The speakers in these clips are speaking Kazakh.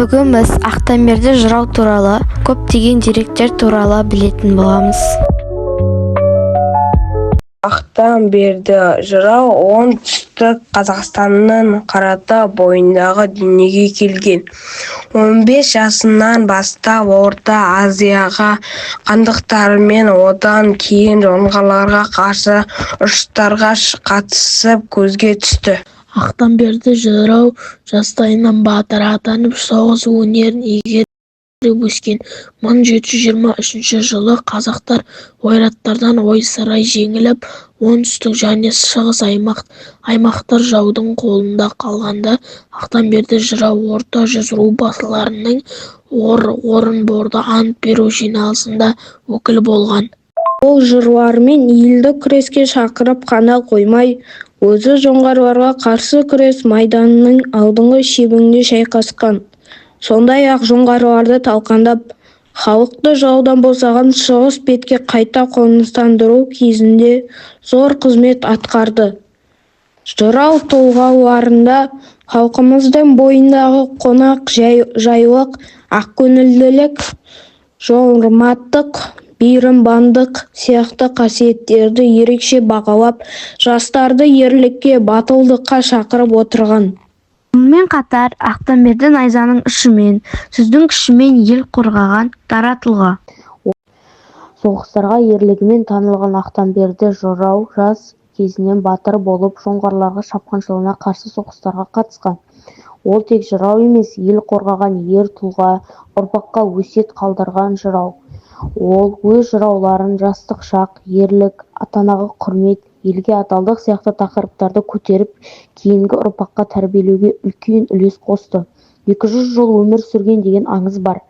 Бүгін біз Ақтамберді жырау туралы көптеген деректер туралы білетін боламыз. Ақтамберді жырау оңтүстік Қазақстанның Қарата бойындағы дүниеге келген. 15 жасынан бастап Орта Азияға хандықтармен, одан кейін жоңғарларға қарсы ұрыстарға қатысып көзге түсті. Ақтамберді жырау жастайынан батыр атанып, соғыс өнерін игеріп өскен. 1723 жылы қазақтар ойраттардан ойсырай жеңіліп, оңтүстік және шығыс аймақтар жаудың қолында қалғанда, Ақтамберді жырау орта жүз рубасыларының Орынборда ант беру жиналысында өкіл болған. Ол жырларымен елді күреске шақырып қана қоймай, өзі жоңғарларға қарсы күрес майданының алдыңғы шебінде шайқасқан. Сондай-ақ жоңғарларды талқандап, халықты жаудан босаған шығыс бетке қайта қоныстандыру кезінде зор қызмет атқарды. Жырау толғауларында халқымыздың бойындағы қонақ жайлық, ақкөңілділік, жомарттық, мейірбандық сияқты қасиеттерді ерекше бағалап, жастарды ерлікке, батылдыққа шақырып отырған. Сонымен қатар Ақтамберді найзаның ұшымен, сөздің күшімен ел қорғаған дара тұлға. Соғыстарға ерлігімен танылған Ақтамберді жырау жас кезінен батыр болып, жоңғарларға шапқыншылығына қарсы соғыстарға қатысқан. Ол тек жырау емес, ел қорғаған ер тұлға, ұрпаққа өсиет қалдырған жырау. Ол өз жырауларын жастық шақ, ерлік, ата-анаға құрмет, елге адалдық сияқты тақырыптарды көтеріп, кейінгі ұрпаққа тәрбиелеуге үлкен үлес қосты. 200 жыл өмір сүрген деген аңыз бар.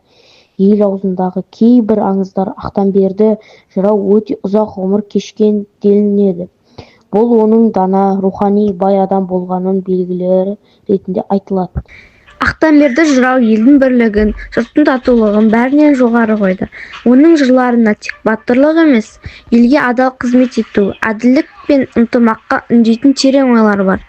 Ел аузындағы кейбір аңыздар Ақтамберді жырау өте ұзақ ғұмыр кешкен делінеді. Бұл оның дана, рухани бай адам болғанын белгілері ретінде айтылады. Ақтамберді жырау елдің бірлігін, жұрттың татулығын бәрінен жоғары қойды. Оның жырларына тек батырлық емес, елге адал қызмет ету, әділдік пен ынтымаққа үндейтін терең ойлар бар.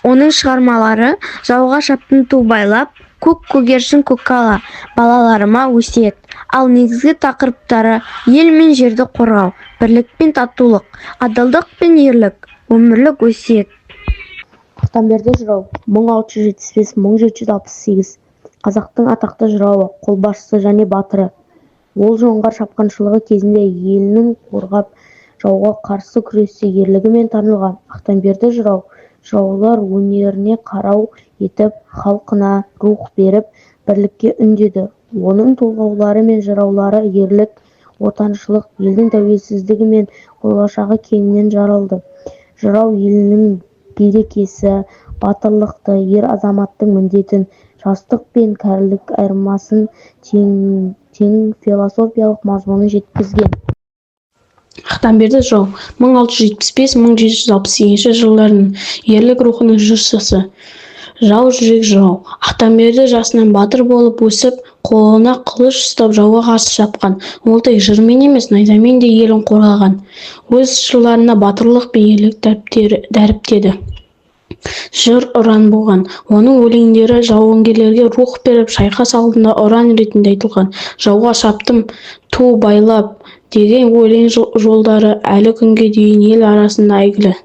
Оның шығармалары жауға шаптың ту байлап, көк көгершін көкала, балаларыма өсиет. Ал негізгі тақырыптары ел мен жерді қорғау, бірлік пен татулық, адалдық пен ерлік, өмірлік өсиет. Ақтамберді жырау 1675-1768 қазақтың атақты жырауы, қолбасшысы және батыры. Ол жоңғар шапқыншылығы кезінде елінің қорғап, жауға қарсы күресте ерлігімен танылған. Ақтамберді жырау жыраулар өнеріне қарау етіп, халқына рух беріп, бірлікке үндеді. Оның толғаулары мен жыраулары ерлік, отаншылық, елдің тәуелсіздігі мен болашағы кеңінен жаралды. Жырау елінің берекесі, батырлықты, ер азаматтың міндетін, жастық пен кәрілік айырмасын тең философиялық мазмұнын жеткізген. Ақтамберді жырау 1675-1768 жылдарының ерлік рухының жыршысы. Жау жүрек жырау. Ақтамберді жасынан батыр болып өсіп, қолына қылыш ұстап жауға қарсы шапқан. Ол тек жырмен емес, найзамен де елін қорғаған. Өз жырларына батырлық пен ерлік дәріптеді. Жыр ұран болған. Оның өлеңдері жауынгерлерге рух беріп, шайқас алдында ұран ретінде айтылған. Жауға шаптым, ту байлап деген өлең жолдары әлі күнге дейін ел арасында әйгілі.